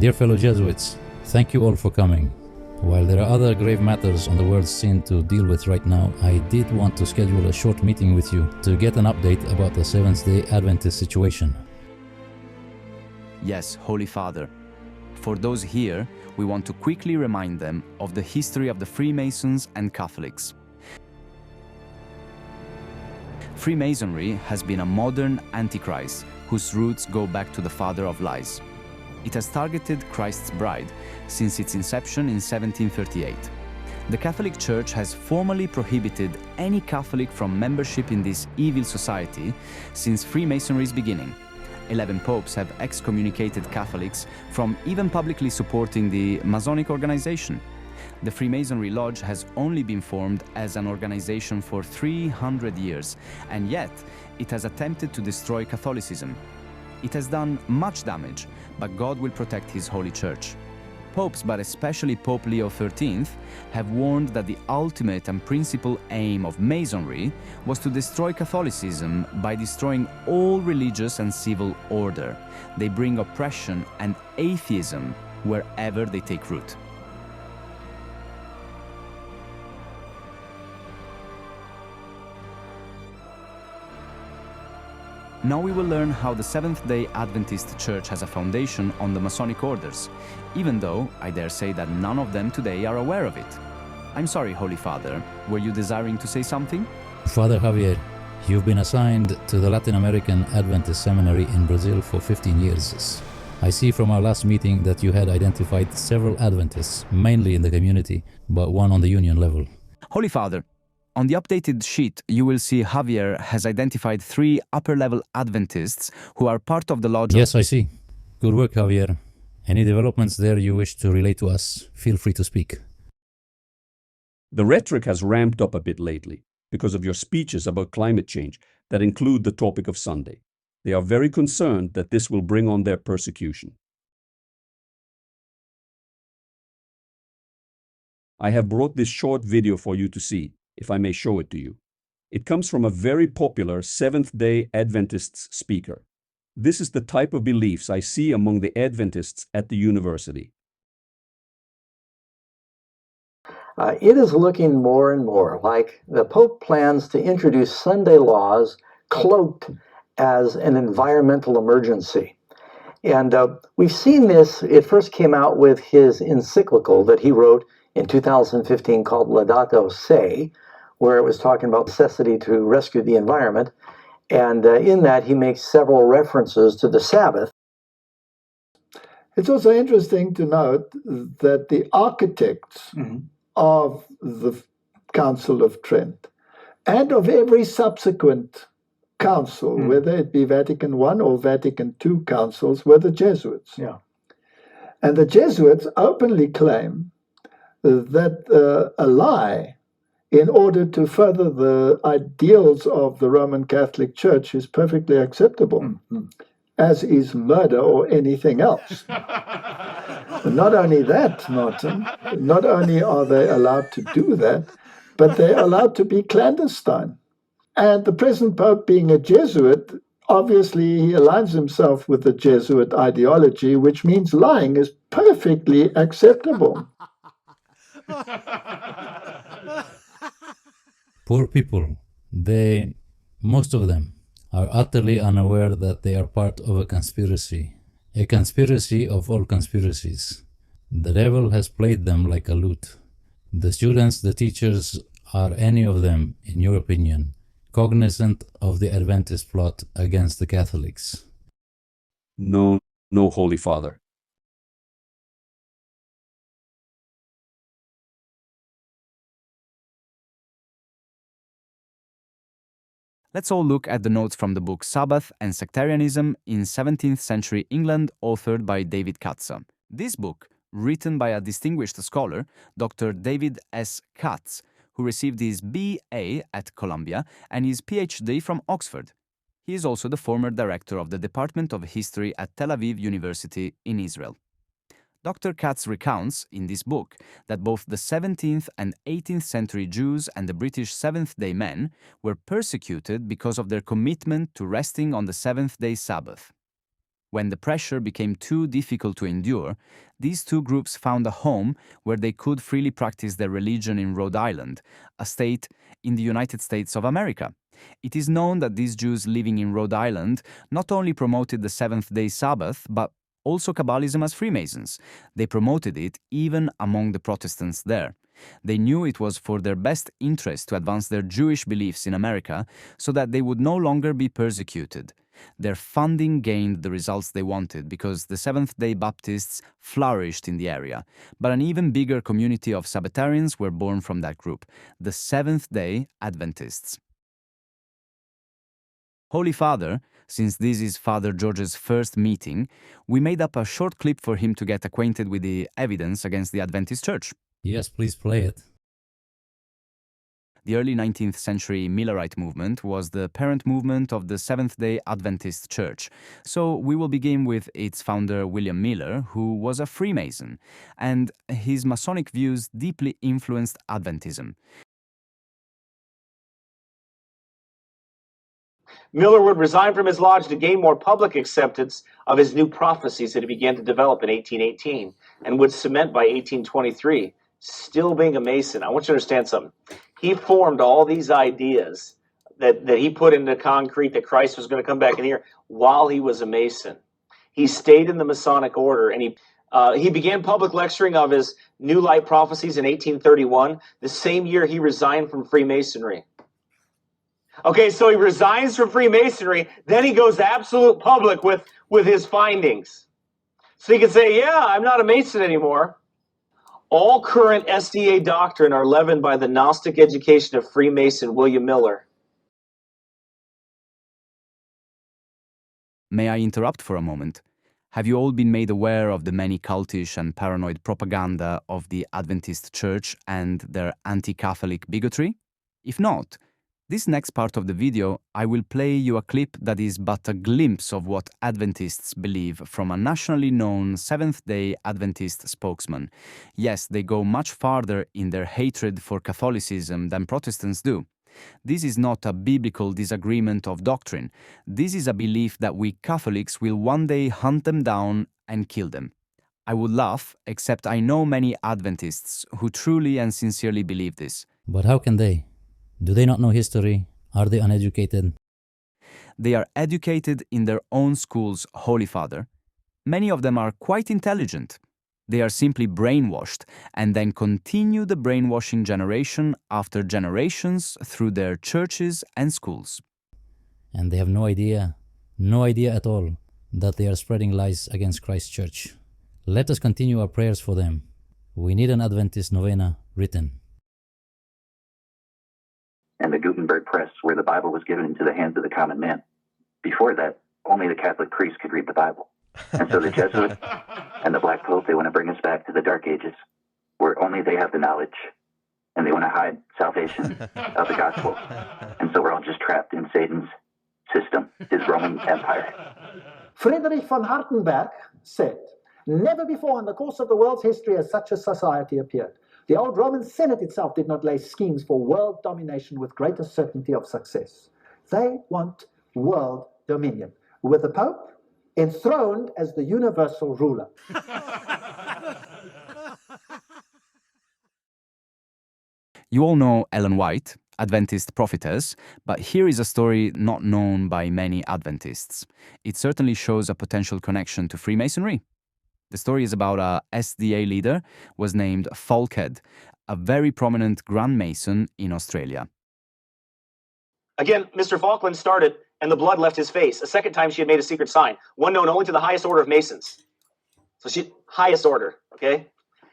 Dear fellow Jesuits, thank you all for coming. While there are other grave matters on the world's scene to deal with right now, I did want to schedule a short meeting with you to get an update about the Seventh-day Adventist situation. Yes, Holy Father. For those here, we want to quickly remind them of the history of the Freemasons and Catholics. Freemasonry has been a modern antichrist whose roots go back to the father of lies. It has targeted Christ's bride since its inception in 1738. The Catholic Church has formally prohibited any Catholic from membership in this evil society since Freemasonry's beginning. 11 popes have excommunicated Catholics from even publicly supporting the Masonic organization. The Freemasonry Lodge has only been formed as an organization for 300 years, and yet it has attempted to destroy Catholicism. It has done much damage, but God will protect His Holy Church. Popes, but especially Pope Leo XIII, have warned that the ultimate and principal aim of Masonry was to destroy Catholicism by destroying all religious and civil order. They bring oppression and atheism wherever they take root. Now we will learn how the Seventh-day Adventist Church has a foundation on the Masonic orders, even though I dare say that none of them today are aware of it. I'm sorry, Holy Father, were you desiring to say something? Father Javier, you've been assigned to the Latin American Adventist Seminary in Brazil for 15 years. I see from our last meeting that you had identified several Adventists, mainly in the community, but one on the union level. Holy Father, on the updated sheet, you will see Javier has identified 3 upper-level Adventists who are part of the lodge. Yes, I see. Good work, Javier. Any developments there you wish to relate to us, feel free to speak. The rhetoric has ramped up a bit lately because of your speeches about climate change that include the topic of Sunday. They are very concerned that this will bring on their persecution. I have brought this short video for you to see, if I may show it to you. It comes from a very popular Seventh-day Adventist speaker. This is the type of beliefs I see among the Adventists at the university. It is looking more and more like the Pope plans to introduce Sunday laws cloaked as an environmental emergency. And we've seen this. It first came out with his encyclical that he wrote in 2015 called Laudato Si, where it was talking about necessity to rescue the environment. And in that, he makes several references to the Sabbath. It's also interesting to note that the architects of the Council of Trent and of every subsequent council, whether it be Vatican I or Vatican II councils, were the Jesuits. Yeah. And the Jesuits openly claim that a lie in order to further the ideals of the Roman Catholic Church is perfectly acceptable, as is murder or anything else. Not only that, Martin, not only are they allowed to do that, but they're allowed to be clandestine. And the present Pope, being a Jesuit, obviously he aligns himself with the Jesuit ideology, which means lying is perfectly acceptable. Poor people, most of them, are utterly unaware that they are part of a conspiracy of all conspiracies. The devil has played them like a lute. The students, the teachers, are any of them, in your opinion, cognizant of the Adventist plot against the Catholics? No, Holy Father. Let's all look at the notes from the book Sabbath and Sectarianism in 17th century England, authored by David Katz. This book, written by a distinguished scholar, Dr. David S. Katz, who received his B.A. at Columbia and his Ph.D. from Oxford. He is also the former director of the Department of History at Tel Aviv University in Israel. Dr. Katz recounts in this book that both the 17th and 18th century Jews and the British Seventh-day Men were persecuted because of their commitment to resting on the seventh-day Sabbath. When the pressure became too difficult to endure, these two groups found a home where they could freely practice their religion in Rhode Island, a state in the United States of America. It is known that these Jews living in Rhode Island not only promoted the Seventh-day Sabbath, but also Kabbalism as Freemasons. They promoted it even among the Protestants there. They knew it was for their best interest to advance their Jewish beliefs in America so that they would no longer be persecuted. Their funding gained the results they wanted because the Seventh-day Baptists flourished in the area, but an even bigger community of Sabbatarians were born from that group, the Seventh-day Adventists. Holy Father, since this is Father George's first meeting, we made up a short clip for him to get acquainted with the evidence against the Adventist Church. Yes, please play it. The early 19th century Millerite movement was the parent movement of the Seventh-day Adventist Church. So we will begin with its founder William Miller, who was a Freemason, and his Masonic views deeply influenced Adventism. Miller would resign from his lodge to gain more public acceptance of his new prophecies that he began to develop in 1818 and would cement by 1823, still being a Mason. I want you to understand something. He formed all these ideas that he put into concrete that Christ was going to come back in here while he was a Mason. He stayed in the Masonic order, and he began public lecturing of his New Light prophecies in 1831, the same year he resigned from Freemasonry. Okay, so he resigns from Freemasonry, then he goes absolute public with his findings. So he can say, yeah, I'm not a Mason anymore. All current SDA doctrine are leavened by the Gnostic education of Freemason William Miller. May I interrupt for a moment? Have you all been made aware of the many cultish and paranoid propaganda of the Adventist Church and their anti-Catholic bigotry? If not, this next part of the video, I will play you a clip that is but a glimpse of what Adventists believe from a nationally known Seventh-day Adventist spokesman. Yes, they go much farther in their hatred for Catholicism than Protestants do. This is not a biblical disagreement of doctrine. This is a belief that we Catholics will one day hunt them down and kill them. I would laugh, except I know many Adventists who truly and sincerely believe this. But how can they? Do they not know history? Are they uneducated? They are educated in their own schools, Holy Father. Many of them are quite intelligent. They are simply brainwashed and then continue the brainwashing generation after generations through their churches and schools. And they have no idea at all, that they are spreading lies against Christ's church. Let us continue our prayers for them. We need an Adventist novena written. And the Gutenberg press, where the Bible was given into the hands of the common man. Before that, only the Catholic priest could read the Bible. And so the Jesuit and the Black Pope, they want to bring us back to the Dark Ages, where only they have the knowledge, and they want to hide salvation of the gospel. And so we're all just trapped in Satan's system, his Roman Empire. Friedrich von Hardenberg said, "Never before in the course of the world's history has such a society appeared. The old Roman Senate itself did not lay schemes for world domination with greater certainty of success. They want world dominion, with the Pope enthroned as the universal ruler." You all know Ellen White, Adventist prophetess, but here is a story not known by many Adventists. It certainly shows a potential connection to Freemasonry. The story is about a SDA leader was named Falkhead, a very prominent Grand Mason in Australia. Again, Mr. Falkland started, and the blood left his face. A second time, she had made a secret sign, one known only to the highest order of Masons. So highest order, okay?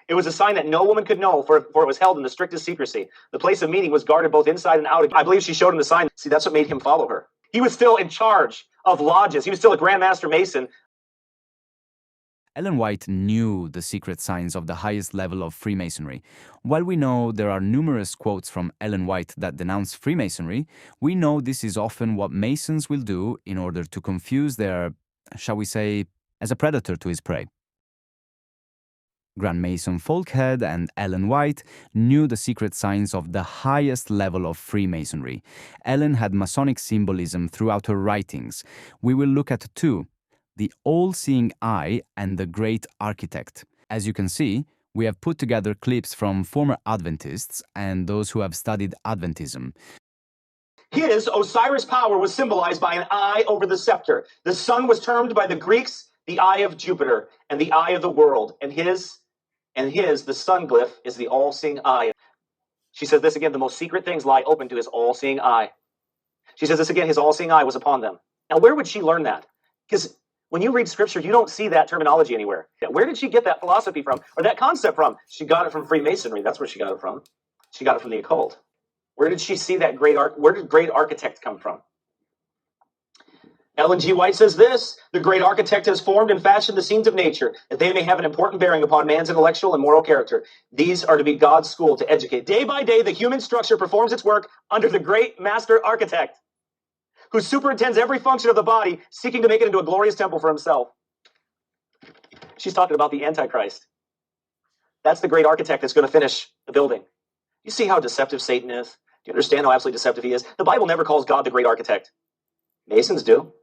It was a sign that no woman could know, for it was held in the strictest secrecy. The place of meeting was guarded both inside and out. I believe she showed him the sign. See, that's what made him follow her. He was still in charge of lodges. He was still a Grand Master Mason. Ellen White knew the secret signs of the highest level of Freemasonry. While we know there are numerous quotes from Ellen White that denounce Freemasonry, we know this is often what Masons will do in order to confuse their, shall we say, as a predator to his prey. Grand Mason Falkhead and Ellen White knew the secret signs of the highest level of Freemasonry. Ellen had Masonic symbolism throughout her writings. We will look at two: the all-seeing eye and the great architect. As you can see, we have put together clips from former Adventists and those who have studied Adventism. His Osiris power was symbolized by an eye over the scepter. The sun was termed by the Greeks the eye of Jupiter and the eye of the world. And his, the sun glyph, is the all-seeing eye. She says this again, the most secret things lie open to his all-seeing eye. She says this again, his all-seeing eye was upon them. Now, where would she learn that? Because when you read scripture, you don't see that terminology anywhere. Where did she get that philosophy from, or that concept from? She got it from Freemasonry. That's where she got it from. She got it from the occult. Where did she see that where did great architect come from? Ellen G. White says this, the great architect has formed and fashioned the scenes of nature, that they may have an important bearing upon man's intellectual and moral character. These are to be God's school to educate. Day by day, the human structure performs its work under the great master architect, who superintends every function of the body, seeking to make it into a glorious temple for himself. She's talking about the Antichrist. That's the great architect that's going to finish the building. You see how deceptive Satan is? Do you understand how absolutely deceptive he is? The Bible never calls God the great architect. Masons do.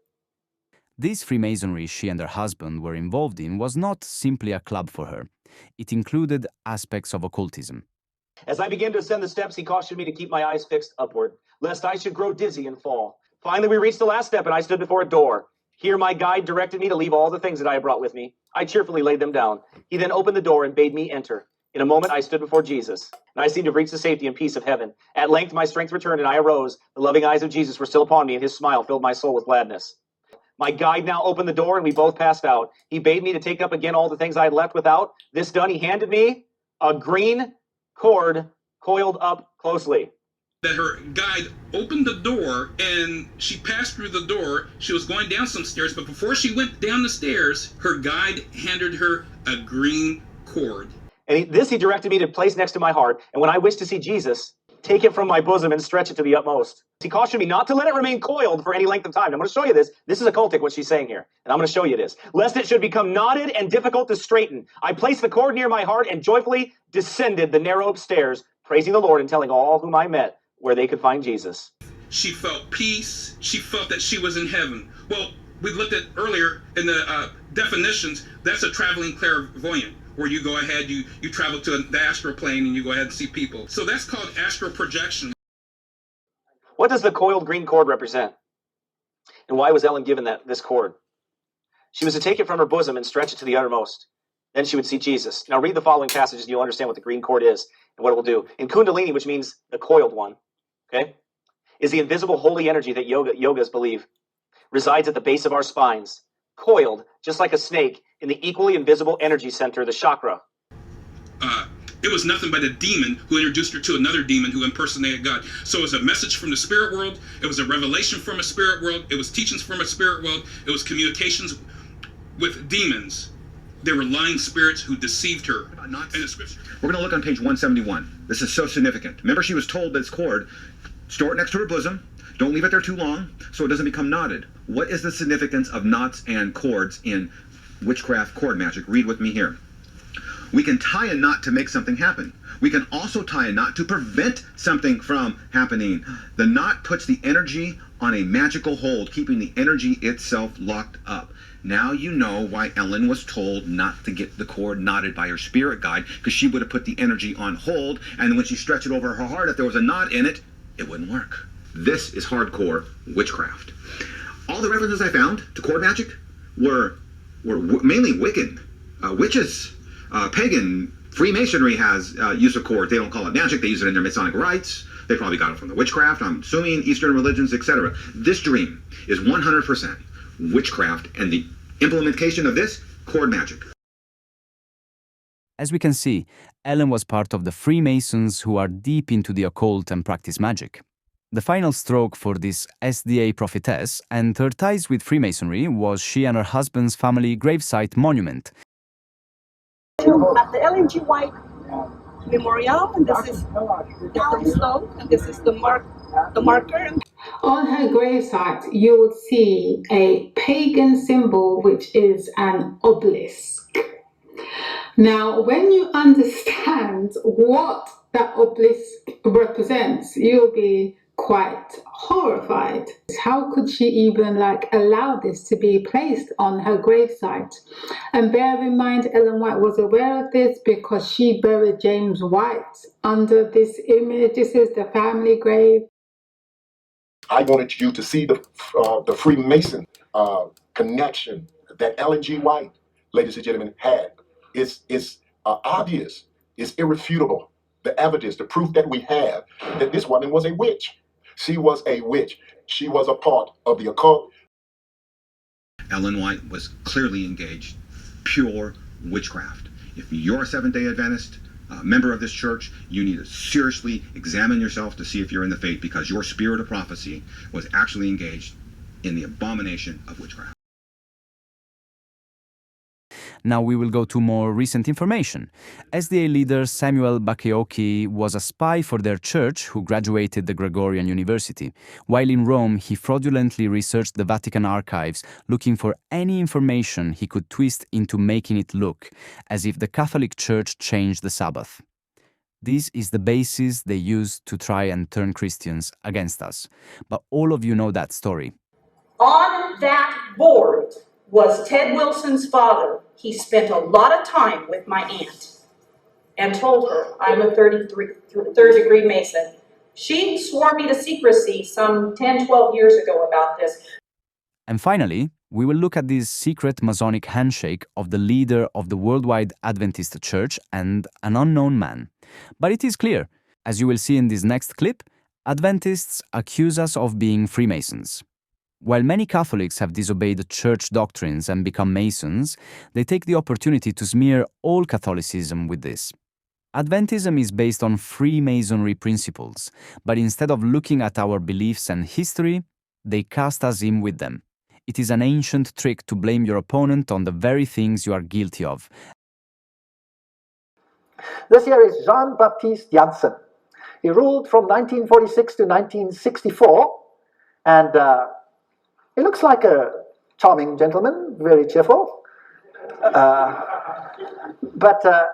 This Freemasonry she and her husband were involved in was not simply a club for her. It included aspects of occultism. As I began to ascend the steps, he cautioned me to keep my eyes fixed upward, lest I should grow dizzy and fall. Finally, we reached the last step, and I stood before a door. Here my guide directed me to leave all the things that I had brought with me. I cheerfully laid them down. He then opened the door and bade me enter. In a moment, I stood before Jesus, and I seemed to reach the safety and peace of heaven. At length, my strength returned, and I arose. The loving eyes of Jesus were still upon me, and his smile filled my soul with gladness. My guide now opened the door, and we both passed out. He bade me to take up again all the things I had left without. This done, he handed me a green cord coiled up closely. That her guide opened the door, and she passed through the door. She was going down some stairs, but before she went down the stairs, her guide handed her a green cord. And he directed me to place next to my heart, and when I wished to see Jesus, take it from my bosom and stretch it to the utmost. He cautioned me not to let it remain coiled for any length of time. And I'm going to show you this. This is occultic, what she's saying here. And I'm going to show you this. Lest it should become knotted and difficult to straighten. I placed the cord near my heart and joyfully descended the narrow stairs, praising the Lord and telling all whom I met where they could find Jesus. She felt peace. She felt that she was in heaven. Well, we looked at earlier in the definitions, that's a traveling clairvoyant, where you go ahead, you travel to the astral plane and you go ahead and see people. So that's called astral projection. What does the coiled green cord represent? And why was Ellen given this cord? She was to take it from her bosom and stretch it to the uttermost. Then she would see Jesus. Now read the following passages and you'll understand what the green cord is and what it will do. In Kundalini, which means the coiled one, okay, is the invisible holy energy that yogas believe resides at the base of our spines, coiled just like a snake in the equally invisible energy center, the chakra. It was nothing but a demon who introduced her to another demon who impersonated God. So it was a message from the spirit world. It was a revelation from a spirit world. It was teachings from a spirit world. It was communications with demons. They were lying spirits who deceived her. In the scripture. We're going to look on page 171. This is so significant. Remember, she was told this cord, store it next to her bosom. Don't leave it there too long so it doesn't become knotted. What is the significance of knots and cords in witchcraft cord magic? Read with me here. We can tie a knot to make something happen. We can also tie a knot to prevent something from happening. The knot puts the energy on a magical hold, keeping the energy itself locked up. Now you know why Ellen was told not to get the cord knotted by her spirit guide, because she would have put the energy on hold, and when she stretched it over her heart, if there was a knot in it, it wouldn't work. This is hardcore witchcraft. All the references I found to cord magic were mainly Wiccan, witches, pagan. Freemasonry has use of cords. They don't call it magic. They use it in their Masonic rites. They probably got it from the witchcraft, I'm assuming, Eastern religions, etc. This dream is 100% witchcraft, and the implementation of this, cord magic. As we can see, Ellen was part of the Freemasons who are deep into the occult and practice magic. The final stroke for this SDA prophetess and her ties with Freemasonry was she and her husband's family gravesite monument. At the Ellen G. White Memorial, and this is the tombstone, and this is the marker. On her gravesite, you would see a pagan symbol, which is an obelisk. Now, when you understand what that obelisk represents, you'll be quite horrified. How could she even allow this to be placed on her gravesite? And bear in mind, Ellen White was aware of this because she buried James White under this image. This is the family grave. I wanted you to see the Freemason connection that Ellen G. White, ladies and gentlemen, had. It's obvious. It's irrefutable. The evidence, the proof that we have that this woman was a witch. She was a witch. She was a part of the occult. Ellen White was clearly engaged, pure witchcraft. If you're a Seventh-day Adventist, member of this church, you need to seriously examine yourself to see if you're in the faith, because your spirit of prophecy was actually engaged in the abomination of witchcraft. Now we will go to more recent information. SDA leader Samuel Bacchiocchi was a spy for their church who graduated the Gregorian University. While in Rome, he fraudulently researched the Vatican archives, looking for any information he could twist into making it look as if the Catholic Church changed the Sabbath. This is the basis they use to try and turn Christians against us. But all of you know that story. On that board was Ted Wilson's father. He spent a lot of time with my aunt and told her I'm a third degree Mason. She swore me to secrecy some 10, 12 years ago about this. And finally, we will look at this secret Masonic handshake of the leader of the Worldwide Adventist Church and an unknown man. But it is clear, as you will see in this next clip, Adventists accuse us of being Freemasons. While many Catholics have disobeyed church doctrines and become Masons, they take the opportunity to smear all Catholicism with this. Adventism is based on Freemasonry principles, but instead of looking at our beliefs and history, they cast us in with them. It is an ancient trick to blame your opponent on the very things you are guilty of. This here is Jean-Baptiste Janssen. He ruled from 1946 to 1964, and he looks like a charming gentleman, very cheerful. But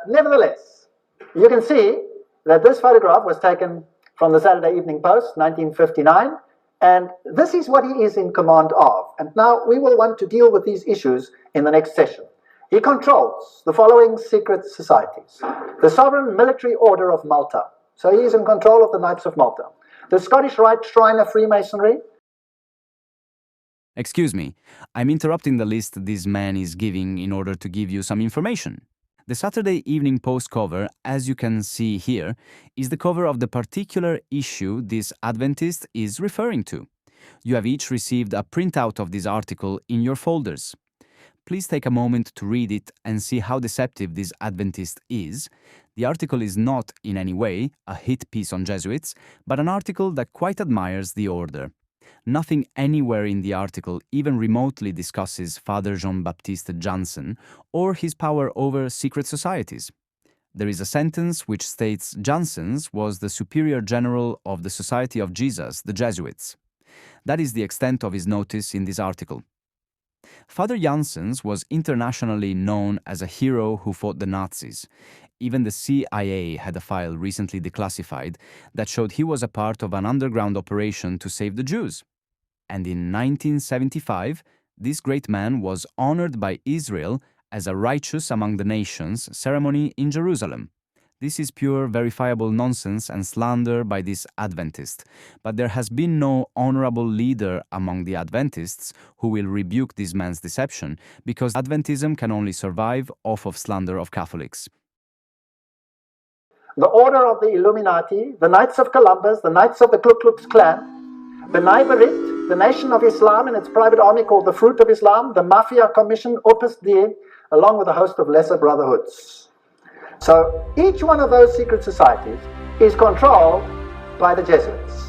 nevertheless, you can see that this photograph was taken from the Saturday Evening Post, 1959, and this is what he is in command of. And now we will want to deal with these issues in the next session. He controls the following secret societies: the Sovereign Military Order of Malta. So he is in control of the Knights of Malta. The Scottish Rite Shrine of Freemasonry. Excuse me, I'm interrupting the list this man is giving in order to give you some information. The Saturday Evening Post cover, as you can see here, is the cover of the particular issue this Adventist is referring to. You have each received a printout of this article in your folders. Please take a moment to read it and see how deceptive this Adventist is. The article is not in any way a hit piece on Jesuits, but an article that quite admires the order. Nothing anywhere in the article even remotely discusses Father Jean-Baptiste Janssen or his power over secret societies. There is a sentence which states Janssens was the Superior General of the Society of Jesus, the Jesuits. That is the extent of his notice in this article. Father Janssens was internationally known as a hero who fought the Nazis. Even the CIA had a file recently declassified that showed he was a part of an underground operation to save the Jews. And in 1975, this great man was honored by Israel as a righteous among the nations ceremony in Jerusalem. This is pure verifiable nonsense and slander by this Adventist, but there has been no honorable leader among the Adventists who will rebuke this man's deception, because Adventism can only survive off of slander of Catholics. The Order of the Illuminati, the Knights of Columbus, the Knights of the Ku Klux Klan, B'nai B'rith, the Nation of Islam and its private army called the Fruit of Islam, the Mafia Commission, Opus Dei, along with a host of lesser brotherhoods. So each one of those secret societies is controlled by the Jesuits.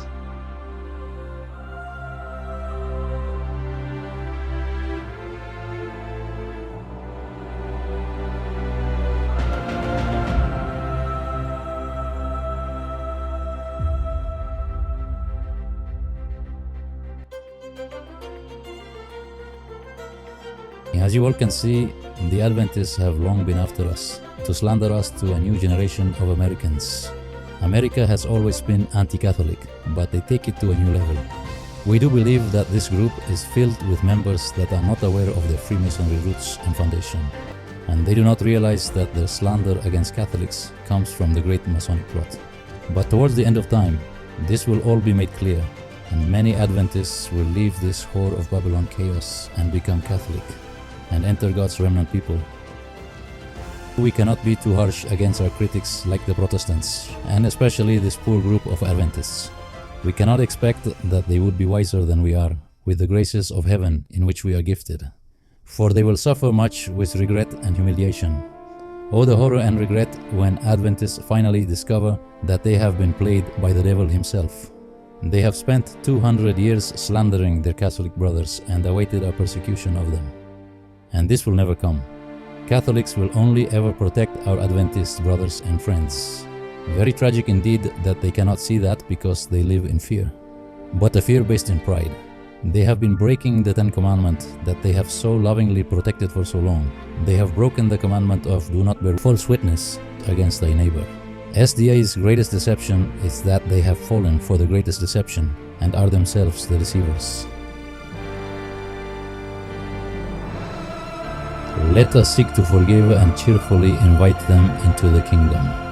As you all can see, the Adventists have long been after us, to slander us to a new generation of Americans. America has always been anti-Catholic, but they take it to a new level. We do believe that this group is filled with members that are not aware of their Freemasonry roots and foundation, and they do not realize that their slander against Catholics comes from the great Masonic plot. But towards the end of time, this will all be made clear, and many Adventists will leave this whore of Babylon chaos and become Catholic, and enter God's remnant people. We cannot be too harsh against our critics like the Protestants, and especially this poor group of Adventists. We cannot expect that they would be wiser than we are, with the graces of heaven in which we are gifted. For they will suffer much with regret and humiliation. Oh, the horror and regret when Adventists finally discover that they have been played by the devil himself. They have spent 200 years slandering their Catholic brothers and awaited a persecution of them. And this will never come. Catholics will only ever protect our Adventist brothers and friends. Very tragic indeed that they cannot see that because they live in fear. But a fear based in pride. They have been breaking the 10 Commandments that they have so lovingly protected for so long. They have broken the commandment of do not bear false witness against thy neighbor. SDA's greatest deception is that they have fallen for the greatest deception and are themselves the deceivers. Let us seek to forgive and cheerfully invite them into the kingdom.